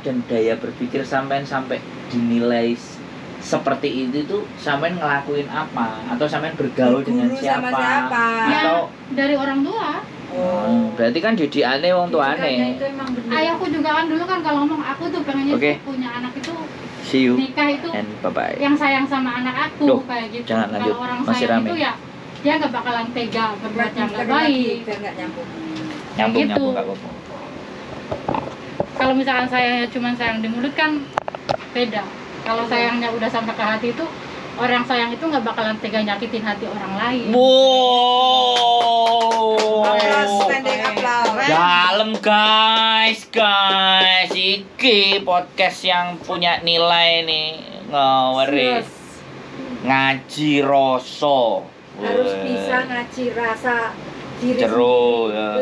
dan daya berpikir sampean sampai dinilai seperti itu tuh sampean ngelakuin apa atau sampean bergaul dengan siapa? Atau dari orang tua. Berarti kan didikane wong tuane. Ayahku juga kan dulu kan kalau ngomong aku tuh pengennya punya anak itu nikah itu and bye-bye. Yang sayang sama anak aku kayak gitu. Kalau orang sayang itu ya dia nggak bakalan tega berbuat yang nggak baik. Nyambung gitu. Nggak apa-apa. Kalau misalkan sayangnya cuma sayang di mulut kan beda. Kalau sayangnya udah sampai ke hati itu orang sayang itu nggak bakalan tega nyakitin hati orang lain. Wow. Standing applause. Dalam guys, iki podcast yang punya nilai nih, ngawari. Ngaji rasa. Harus bisa ngaji rasa diri jero ya.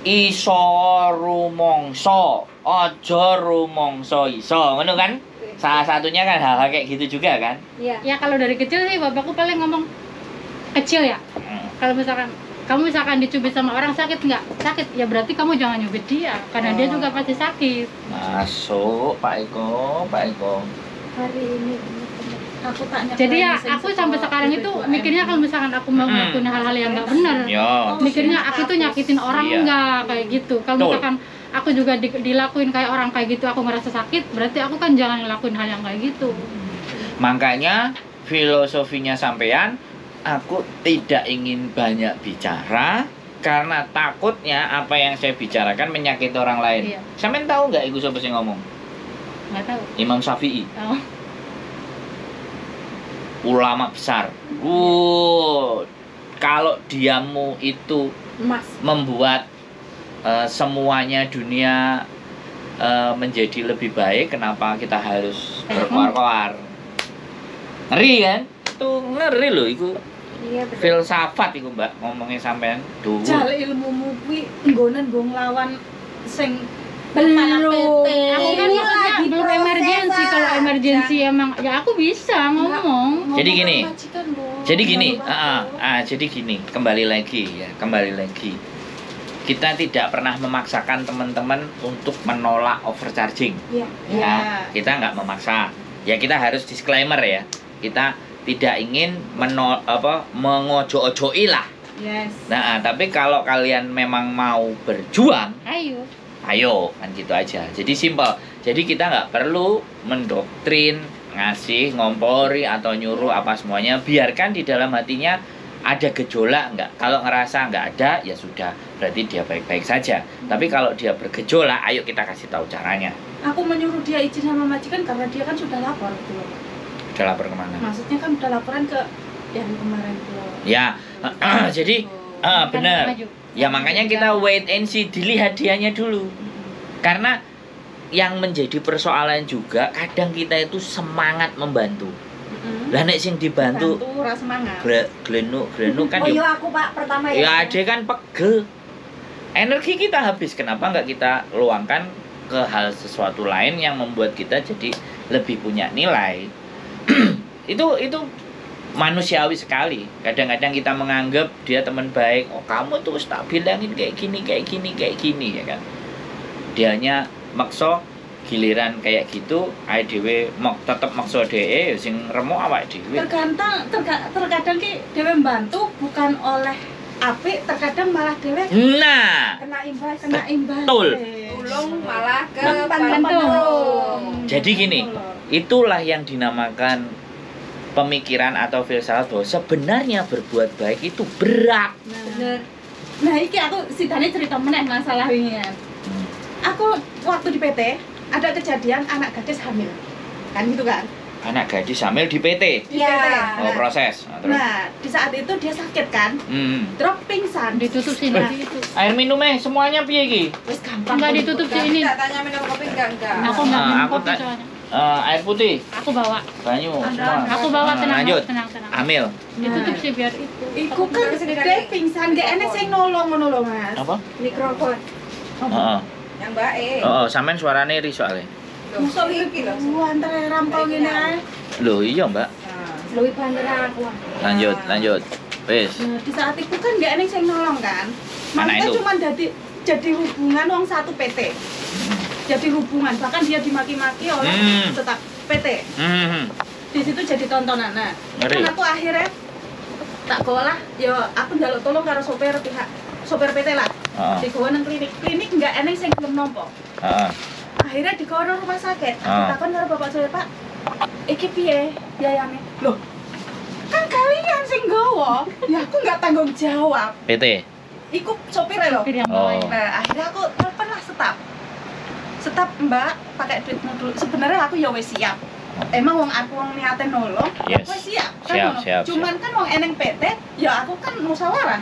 Iso rumangsa, aja rumangsa iso, ngono kan? Salah satunya kan hal-hal kayak gitu juga kan? Iya. Ya kalau dari kecil sih bapakku paling ngomong kecil ya. Kalau misalkan kamu dicubit sama orang sakit nggak? Sakit ya berarti kamu jangan nyubit dia karena dia juga pasti sakit. Masuk Pak Eko. Hari ini aku tanya. Jadi ya aku sampai sekarang itu mikirnya kalau misalkan aku mau ngelakuin hal-hal yang nggak benar, mikirnya aku tuh nyakitin orang enggak kayak gitu. Kalau misalkan aku juga dilakuin kayak orang kayak gitu, aku ngerasa sakit, berarti aku kan jangan ngelakuin hal yang kayak gitu. Makanya filosofinya sampean, aku tidak ingin banyak bicara karena takutnya apa yang saya bicarakan menyakiti orang lain. Iya. Sampean tahu nggak iku sapa sing ngomong? Nggak tahu. Imam Syafi'i. Oh. Ulama besar. Kalau diamu itu membuat semuanya dunia menjadi lebih baik, kenapa kita harus berkoar-koar? Ngeri kan? Itu ngeri loh itu. Iya, filsafat itu Mbak ngomongin sampean. Jal ilmumu kuwi nggonen nggo nglawan sing belum. Aku kan maksudnya belum emergency. Kalau emergency emang ya aku bisa ngomong. Jadi gini, jadi gini, kembali lagi. Kita tidak pernah memaksakan teman-teman untuk menolak overcharging. Ya, kita nggak memaksa. Ya kita harus disclaimer ya. Kita tidak ingin mengojo-ojoi lah. Yes. Nah, tapi kalau kalian memang mau berjuang, ayo kan gitu aja. Jadi simpel. Jadi kita nggak perlu mendoktrin, ngasih, ngompori atau nyuruh apa semuanya. Biarkan di dalam hatinya ada gejolak nggak. Kalau ngerasa nggak ada, ya sudah. Berarti dia baik-baik saja. Tapi kalau dia bergejolak, ayo kita kasih tahu caranya. Aku menyuruh dia izin sama majikan karena dia kan sudah lapor gitu. Udah lapor kemana? Maksudnya kan udah laporan ke yang kemarin tuh. Ya, jadi benar. Ya makanya kita wait and see, dilihat dianya dulu. Karena yang menjadi persoalan juga kadang kita itu semangat membantu. Lah nek sing dibantu ora semangat. Glenuk kan iya aku Pak pertama ya. Ya ade kan pegel. Energi kita habis, kenapa nggak kita luangkan ke hal sesuatu lain yang membuat kita jadi lebih punya nilai. itu manusiawi sekali. Kadang-kadang kita menganggap dia teman baik. Oh kamu tuh tak bilangin kayak gini ya kan. Dianya makso, giliran kayak gitu ae dhewe tetep makso dhewe sing remuk awake dhewe. Terkadang ki dhewe mbantu bukan oleh apik, terkadang malah dhewe kena imbas. Betul. Tulung malah ke Jadi gini, itulah yang dinamakan pemikiran atau filsafat bahwa sebenarnya berbuat baik itu berat. Nah iki aku sidane cerita meneh masalah wingi. Aku waktu di PT ada kejadian anak gadis hamil. Kan gitu kan? Anak gadis hamil di PT. Iya. Oh, proses. Nah, di saat itu dia sakit kan? Drop pingsan. Ditutup sini itu. Air minumnya semuanya piye iki? Wis gampang. Enggak ditutup sini. Enggak tanya minum kopi enggak. Aku enggak minum kopi soalnya. Air putih. Aku bawa. Banyu. Semua. Aku bawa tenang. Tenang. Hamil. Ditutup sih biar itu. Iku kan dia pingsan, gak enek sing nolong ngono lho, Mas. Apa? Mikrofon. Heeh. Yang baik. Oh, sampean suarane ri soalnya. Mosok iki lho. Antara rampau ngene ae. Loh, iya, Mbak. Luwih banteran aku. Lanjut. Wis. Nah, di saat itu kan gak enek sing nolong kan. Anak Maksudnya itu. cuma jadi hubungan wong satu PT. jadi hubungan, bahkan dia dimaki-maki oleh staf PT. Di situ jadi tontonan. Nah, kan aku akhirnya tak golah, ya aku njaluk tolong karo sopir PT lah. Digawa nang klinik enggak eneng sing gelem nampa. Akhirnya digawa nang rumah sakit. Aku takon karo bapak saya, Pak, iki piye biayane? Loh, kan kalian sing gawa, ya aku nggak tanggung jawab. PT. Iku sopirnya loh. Nah, akhirnya aku telepon lah staf, Mbak, pakai duitmu dulu. Sebenarnya aku ya wis siap. Emang wong aku wong niate nolong, yes. Wis siap. Kan siap. Cuman kan wong eneng PT, ya aku kan musyawarah.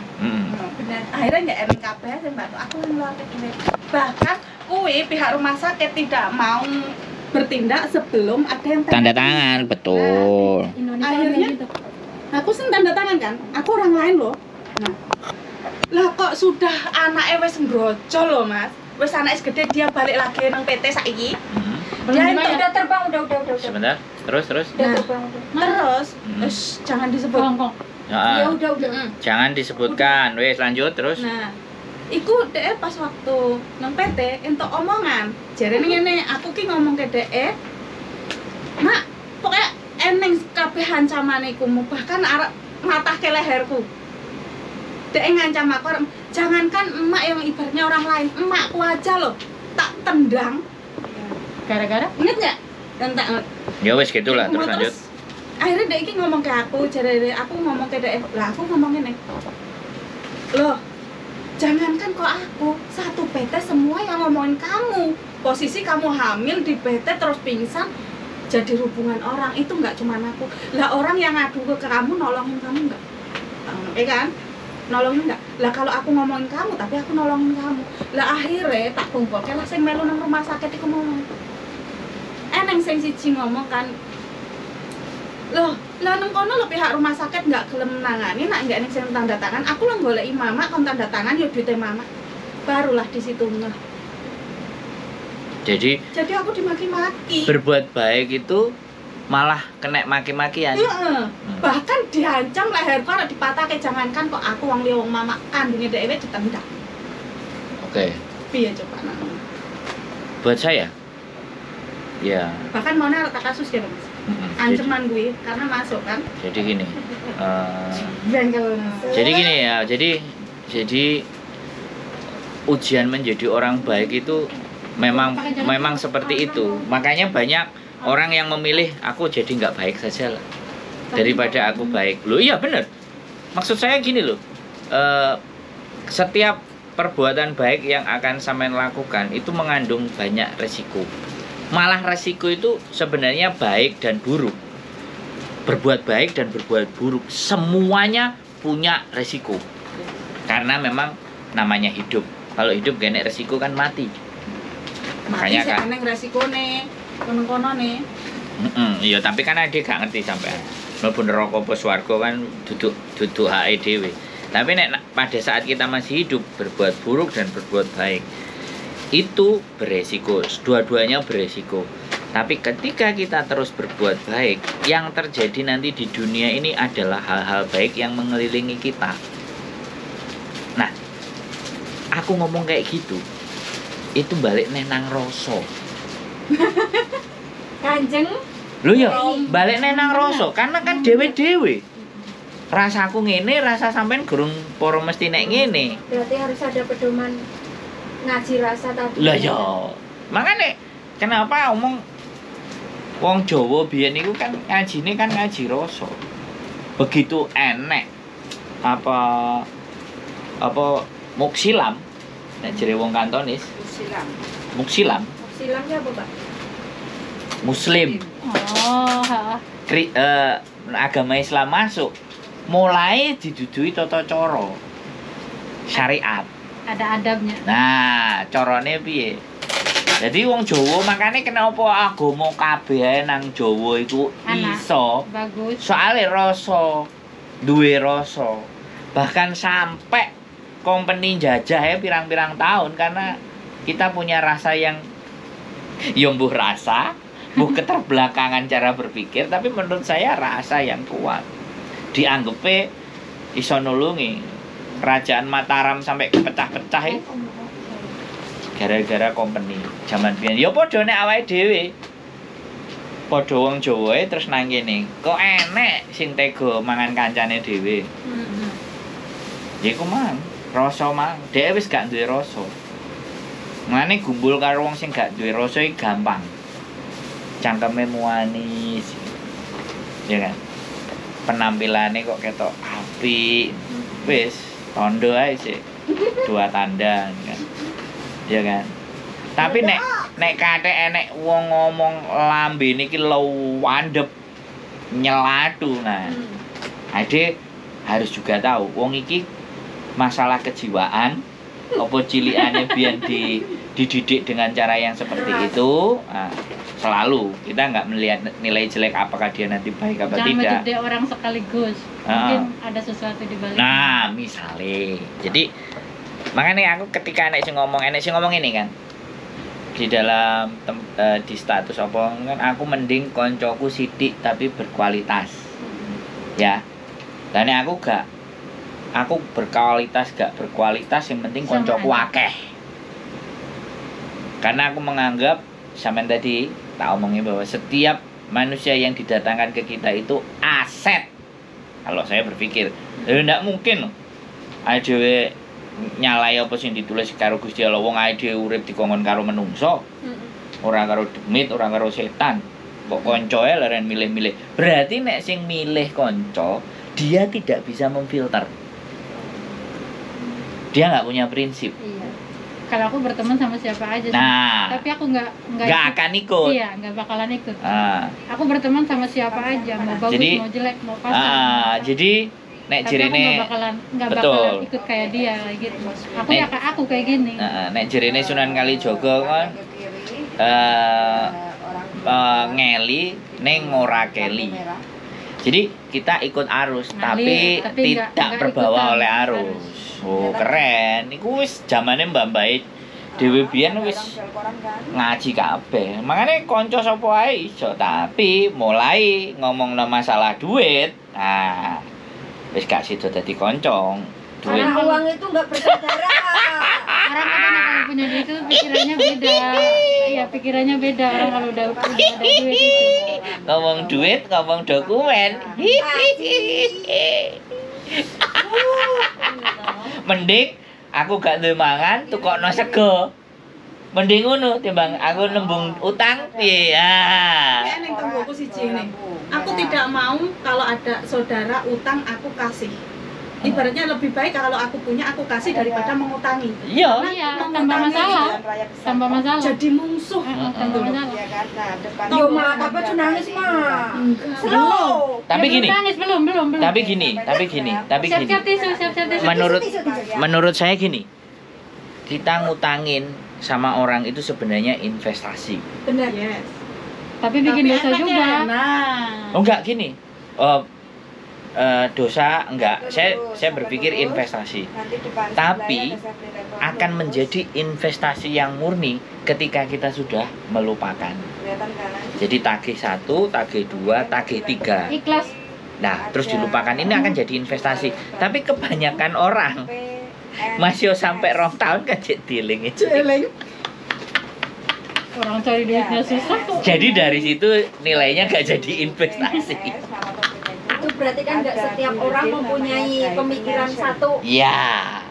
Bener. Akhirnya nggak eneng kabeh sing bantu aku ngeluarke ini. Bahkan kuwi pihak rumah sakit tidak mau bertindak sebelum ada yang tanda tangan, betul. Indonesia akhirnya gitu. Aku sing tanda tangan kan, aku orang lain loh. Nah, lah kok sudah anaknya wis ngrojol loh Mas, wis anak gede dia balik lagi nang PT saiki. Dia udah terbang, udah. Sebentar, terus. Nah, terus, jangan disebut. Ya udah. Jangan disebutkan, wes lanjut terus. Nah, iku DE pas waktu nang PT entuk omongan. Jarene ngene, aku ki ngomong ke DE, "Mak, pokoknya eneng kabeh ancamane iku, bahkan arep matahke leherku." DE ngancam aku, jangankan emak yang ibaratnya orang lain, emakku aja loh tak tendang. Gara-gara? Ingat nggak? Tentang Ya wes gitulah, terus lanjut. Akhirnya DE iki ngomong ke aku, jadi aku ngomong ke DE, lah aku ngomong ngene. Loh, jangankan kok aku, satu PT semua yang ngomongin kamu. Posisi kamu hamil di PT terus pingsan, jadi hubungan orang itu nggak cuma aku. Lah orang yang ngadu ke kamu nolongin kamu nggak? Kan? Nolongin nggak? Lah kalau aku ngomongin kamu, tapi aku nolongin kamu. Lah akhirnya tak kumpulkan lah sing melu nang rumah sakit iku ngomong. Eneng sing siji ngomong kan, loh, lah nang kono lo pihak rumah sakit nggak gelem nangani, nak nggak ning sing tanda tangan. Aku lo goleki mama kon tanda tangan yo duite mama. Barulah di situ ngeh. Jadi aku dimaki-maki. Berbuat baik itu malah kena maki-makian. Bahkan diancam leherku arep dipatahke, jangankan kok aku wong liya wong mama kandunge dhewe ditendang. Oke. Piye coba nak? Buat saya ya. Bahkan mau nek tak kasus ya, Mas. Ancaman gue karena masuk kan. Jadi gini. Jadi gini ya. Jadi ujian menjadi orang baik itu memang seperti itu. Makanya banyak orang yang memilih aku jadi nggak baik saja lah daripada aku baik. Loh iya bener. Maksud saya gini loh. Setiap perbuatan baik yang akan sampean lakukan itu mengandung banyak resiko. Malah resiko itu sebenarnya baik dan buruk. Berbuat baik dan berbuat buruk semuanya punya resiko. Karena memang namanya hidup. Kalau hidup gak ada resiko kan mati. Makanya kan neng resikone kono-kono nih. Iya, tapi kan dia gak ngerti sampean. Mlebu neraka apa swarga kan duduk hake dhewe. Tapi nek pada saat kita masih hidup berbuat buruk dan berbuat baik itu beresiko, dua-duanya beresiko. Tapi ketika kita terus berbuat baik, yang terjadi nanti di dunia ini adalah hal-hal baik yang mengelilingi kita. Nah, aku ngomong kayak gitu, itu balik nang rasa. Kanjeng. Lho ya, balik nang rasa, karena kan dewe-dewe. Rasa aku ngene, rasa sampean gurung poro mesti nek ngene. Berarti harus ada pedoman ngaji rasa tadi. Lah ya. Makanya kenapa omong wong Jawa biyen niku kan ngajine kan ngaji rasa. Begitu enek apa muksilam nek jere wong Kantonis. Muksilam ya apa, Pak? Muslim. Agama Islam masuk. Mulai didudui tata cara syariat. Ada adabnya. Nah, carane piye? Jadi wong Jawa makane kenapa agama kabeh nang Jawa iku iso. Bagus. Soale rasa, duwe rasa. Bahkan sampai company jajah ya pirang-pirang tahun karena kita punya rasa yang mbuh rasa, mbuh keterbelakangan cara berpikir, tapi menurut saya rasa yang kuat. Dianggepe iso nulungi. Kerajaan Mataram sampai kepecah-pecah itu gara-gara company jaman biyen. Ya padha nek awake dhewe. Padha wong Jawa terus nang kene. Kok enek sing tega mangan kancane dhewe. Ya iku mang, rasa mang. Dhek wis gak duwe rasa. Mane gumbul karo wong sing gak duwe rasa iki gampang. Cangkeme manis. Ya kan? Penampilannya kok ketok apik. Wis, tondo ae sih. 2 tanda kan. Ya kan? Tapi nek kathek enek wong ngomong lambene iki landhep nyelatu nah. Ade harus juga tahu wong iki masalah kejiwaan apa cilikane biyen dididik dengan cara yang seperti itu. Nah, selalu kita nggak melihat nilai jelek apakah dia nanti baik apa jangan tidak. Jangan menjadi orang sekaligus. Mungkin ada sesuatu di balik. Nah, misalnya. Jadi makanya aku ketika enek sing ngomong ini kan. Di dalam di status apa kan aku mending koncoku sithik tapi berkualitas. Ya. Dan aku berkualitas gak berkualitas yang penting koncoku akeh. Karena aku menganggap sampean tadi tak omongin bahwa setiap manusia yang didatangkan ke kita itu aset. Kalau saya berpikir, enggak mungkin loh. Adewe nyalai apa sing ditulis karo Gusti Allah, wong ae urip dikongkon karo menungso. Ora karo demit, ora karo setan. Kok koncoe leren milih-milih. Berarti nek sing milih konco, dia tidak bisa memfilter. Dia nggak punya prinsip. Iya. Kalau aku berteman sama siapa aja sih. Nah, tapi aku nggak akan ikut. Iya, nggak bakalan ikut. Aku berteman sama siapa aja, mau bagus, jadi, mau jelek, mau pasang. Jadi nek jerene nggak bakalan ikut kayak dia gitu. Aku kayak gini. Nek jerene Sunan Kalijaga kan ngeli ning ora keli. Jadi kita ikut arus tapi tidak terbawa oleh arus. Oh, keren. Iku wis zamane Mbak dhewe biyen wis ngaji kabeh. Makane kanca sapa ae iso, tapi mulai ngomongno masalah duit. Nah, wis gak sida dadi kanca. Duit. Karena uang itu enggak bersaudara. Orang kalau punya duit itu pikirannya beda. Iya, pikirannya beda orang kalau udah ada duit itu. Ngomong duit, ngomong dokumen. Mending aku gak duwe mangan, tukokno sego. Mending ngono timbang aku nembung utang piye ya. Ning tonggoku siji nih. Aku tidak mau kalau ada saudara utang aku kasih. Ibaratnya lebih baik kalau aku punya aku kasih daripada mengutangi. Iya, tambah masalah. Jadi musuh. Tambah masalah. Yo mah apa tuh nangis mah? Slow. Tapi gini. Nangis belum. Tapi gini. Siap-siap tisu. Menurut saya gini. Kita ngutangin sama orang itu sebenarnya investasi. Benar, yes. Tapi bikin dosa juga. Nah. Oh enggak gini. Dosa enggak, saya berpikir investasi, tapi akan menjadi investasi yang murni ketika kita sudah melupakan. Jadi tagih 1, tagih 2, tagih 3 ikhlas. Nah terus dilupakan, ini akan jadi investasi. Tapi kebanyakan orang masih sampai 2 tahun kan jadi dealing itu. Orang cari duitnya susah kok. Jadi dari situ nilainya gak jadi investasi. Itu berarti kan nggak setiap orang mempunyai pemikiran satu. Ya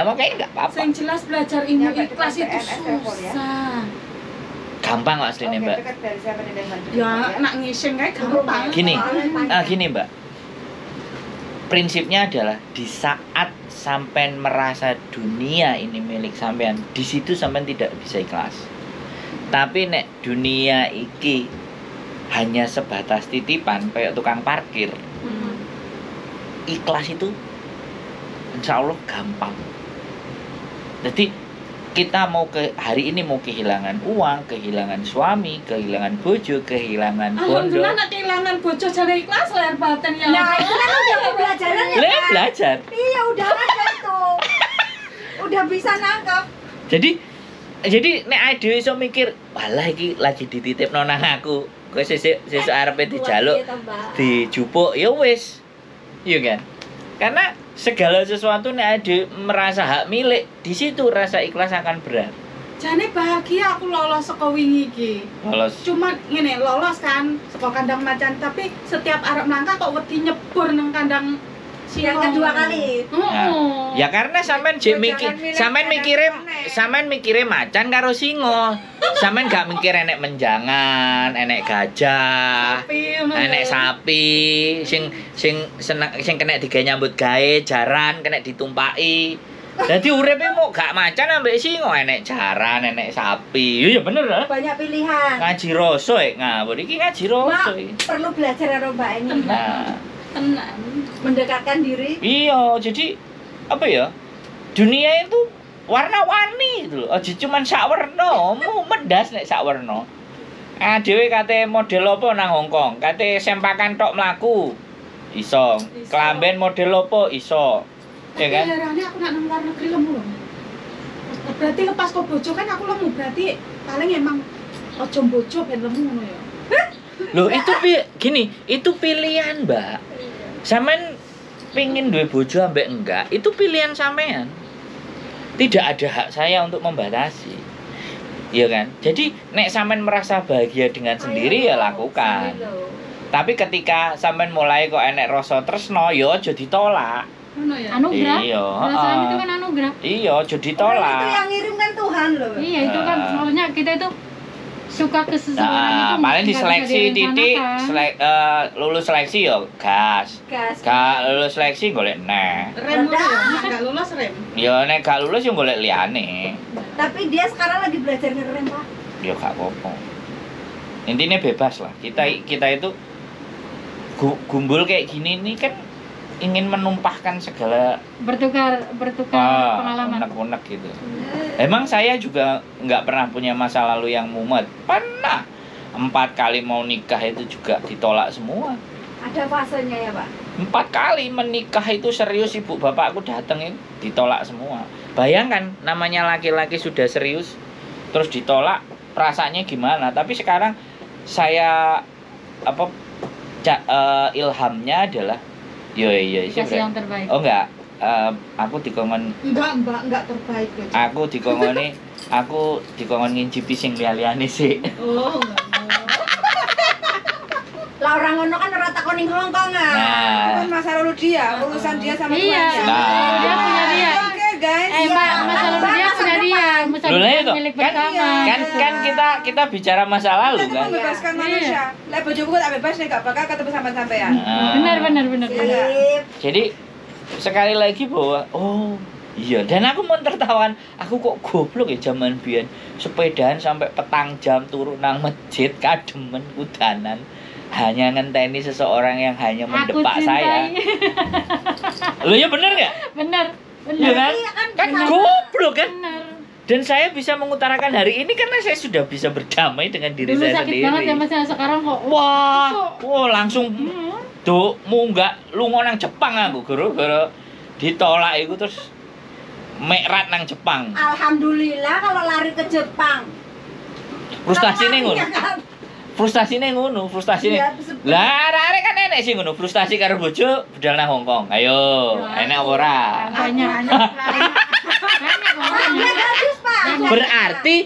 makanya nggak apa-apa. Yang jelas belajar ilmu ikhlas itu susah. Gampang kok aslinya Mbak. Ya nak ngising kayak gampang. Gini Mbak. Prinsipnya adalah di saat sampean merasa dunia ini milik sampean, di situ sampean tidak bisa ikhlas. Tapi nek dunia iki hanya sebatas titipan kayak tukang parkir. Ikhlas itu insya Allah gampang. Jadi kita mau hari ini mau kehilangan uang, kehilangan suami, kehilangan bojo, kehilangan bondo. Alhamdulillah nak kehilangan bojo jadi ikhlas lahir batin ya. Nah itu kan udah pembelajaran ya. Belajar. Iya udah ada itu. Udah bisa nangkep. Jadi nek dhewe iso mikir, walah iki lagi dititipno nang aku. Kowe sesuk arepe dijaluk, dijupuk ya wis. Iya kan? Karena segala sesuatu nek ade merasa hak milik, di situ rasa ikhlas akan berat. Jane bahagia aku lolos saka wingi iki. Lolos. Cuma ngene, lolos kan saka kandang macan, tapi setiap arep melangkah kok wedi nyebur nang kandang yang kedua kali. Ya karena sampean mikire macan karo singa. Sampean gak mikir enek menjangan, enek gajah, enek sapi, sing kena digawe nyambut gawe, jaran kena ditumpaki. Dadi uripe mau gak macan ambek singa, enek jaran, enek sapi. Ya bener lah. Banyak pilihan. Ngaji rasa ngawur iki ngaji rasa iki. Perlu belajar karo Mbak ini. Nah, tenan. Mendekatkan diri. Iya, jadi apa ya? Dunia itu warna-warni gitu loh. Aja cuman sak werna, mendas nek sak werna. Dhewe kate model apa nang Hongkong? Kate sempakan tok mlaku. Iso. Kelamben model apa iso. Ya kan? Herane aku nak nang luar negeri lemu loh. Berarti lepas kok bojo kan aku lemu, berarti paling emang ojo bojo ben lemu ngono ya. Loh, itu gini, itu pilihan, Mbak. Sampean pengin duwe bojo ambek enggak, itu pilihan sampean. Tidak ada hak saya untuk membatasi. Iya kan? Jadi nek sampean merasa bahagia dengan sendiri ya lakukan. Tapi ketika sampean mulai kok enek rasa tresno ya aja ditolak. Anugerah. Iya, perasaan itu kan anugerah. Iya, aja ditolak. Itu yang ngirim kan Tuhan loh. Iya, itu kan maksudnya kita itu suka ke seseorang itu paling diseleksi titik lulus seleksi yo gas. Gak lulus seleksi golek neh. Rem ya, gak lulus rem. Ya nek gak lulus yo golek liyane. Tapi dia sekarang lagi belajar ngerem, Pak. Ya gak apa-apa. Intinya bebas lah. Kita itu gumbul kayak gini nih kan ingin menumpahkan segala bertukar pengalaman. Unek-unek gitu. Emang saya juga nggak pernah punya masa lalu yang mumet. Pernah 4 kali mau nikah itu juga ditolak semua. Ada fasenya ya, Pak? 4 kali menikah itu serius, ibu bapakku dateng itu ditolak semua. Bayangkan namanya laki-laki sudah serius terus ditolak, perasaannya gimana? Tapi sekarang saya ilhamnya adalah iya kasih yang terbaik. Oh enggak, aku dikongkon enggak terbaik ya. Aku dikongkon ngincipi sing liya-liyane sih. Oh, lah orang ngono kan ora takon ning Hongkong ah. Nah. Kan masa lalu dia, urusan dia sama iya. Tuhan. Nah. Dia punya dia. Oke, guys. Masa lalu dia punya dia. Masa Loh, depan itu milik kan bersama. kita bicara masa lalu Kita kan. membebaskan manusia. Lah bojoku tak bebas nek gak bakal ketemu sama sampean. Benar. Jadi sekali lagi bahwa iya, dan aku mau tertawan, aku kok goblok ya zaman biyen sepedaan sampai petang jam turun nang masjid kademen udanan hanya ngenteni seseorang yang hanya mendepak saya. Loh ya bener nggak? Bener. Ya kan goblok kan? Bener. Dan saya bisa mengutarakan hari ini karena saya sudah bisa berdamai dengan diri Dulu saya sakit sendiri. banget ya Mas, sekarang kok. Wah, langsung munggah lunga nang Jepang aku gara-gara ditolak iku terus mekrat nang Jepang. Alhamdulillah kalau lari ke Jepang. Frustasinya ngono. Frustasinya. Lah arek kan enek sih ngono, frustasi karo bojo budal nang Hongkong. Ayo, enek apa ora? Banyak. Bagus, Pak. Berarti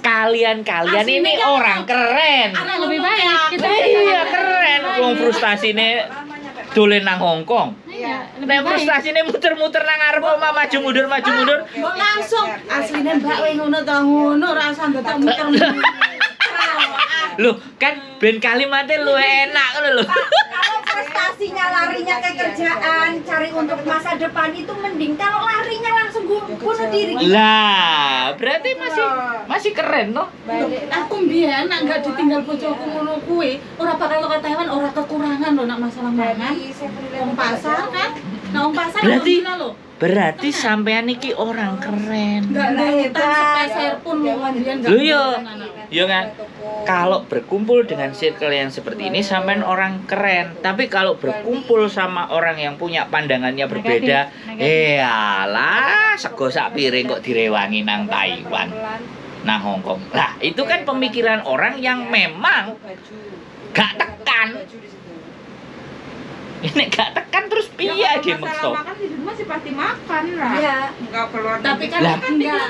kalian ini orang keren. Lebih baik kita. Iya, keren. Wong frustasine dolen nang Hongkong. Iya, lebih Nek baik. frustasine muter-muter nang ngarep omah maju mundur. Mbok langsung asline Mbak we ngono to ngono ora usah ndetok muter-muter. Loh, kan ben kalimatnya lu enak ngono lho. Kalau prestasinya larinya ke kerjaan, cari untuk masa depan itu mending kalau larinya langsung bunuh diri. Lah, berarti masih keren toh? Aku mbiyen nek enggak ditinggal bojoku ngono kuwi, ora bakal kok Taiwan, ora kekurangan lho nek masalah mangan. Wong pasar kan? Nah, wong pasar gila lho. Berarti sampean iki orang keren. Enggak ngutang sepeser pun lho mbiyen enggak. Lho yo kan. Kalau berkumpul dengan circle yang seperti ini sampean orang keren. Tapi kalau berkumpul sama orang yang punya pandangannya berbeda, alah sego sak piring kok direwangi nang Taiwan, nang Hongkong. Lah, itu kan pemikiran orang yang memang gak tekan. Ini gak tekan terus piye dia masalah maksa. makan di rumah sih pasti makan lah. Iya. Enggak keluar. Tapi kan Lah.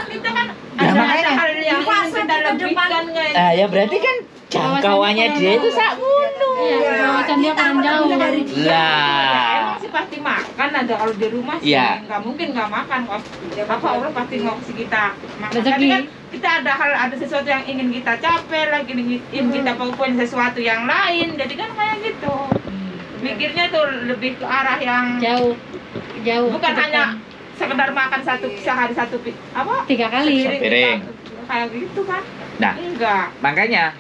kita kan Nah, ada makanya. hal yang Fase kita ke depan. lebihkan guys. Ya berarti kan jangkauannya dia itu sakmono. Iya, kawasan dia paling jauh. Dari dia. Lah. Emang sih pasti makan ada kalau di rumah sih Iya. nggak mungkin nggak makan kok. Apa orang pasti ngasih kita makan. Rezeki. Tapi kan kita ada sesuatu yang ingin kita capai lagi ingin kita punya sesuatu yang lain jadi kan kayak gitu. Mikirnya tuh lebih ke arah yang Jauh. bukan ke hanya depan. sekedar makan sehari satu apa 3 kali. Piring. kayak gitu kan. Nah, Enggak. makanya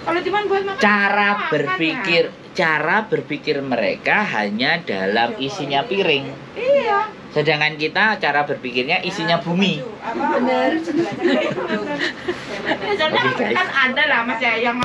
Kalau cuma buat makan cara makan, berpikir mereka hanya dalam isinya piring. Iya. Sedangkan kita cara berpikirnya isinya bumi. Bener. Soalnya kan ada lah Mas ya yang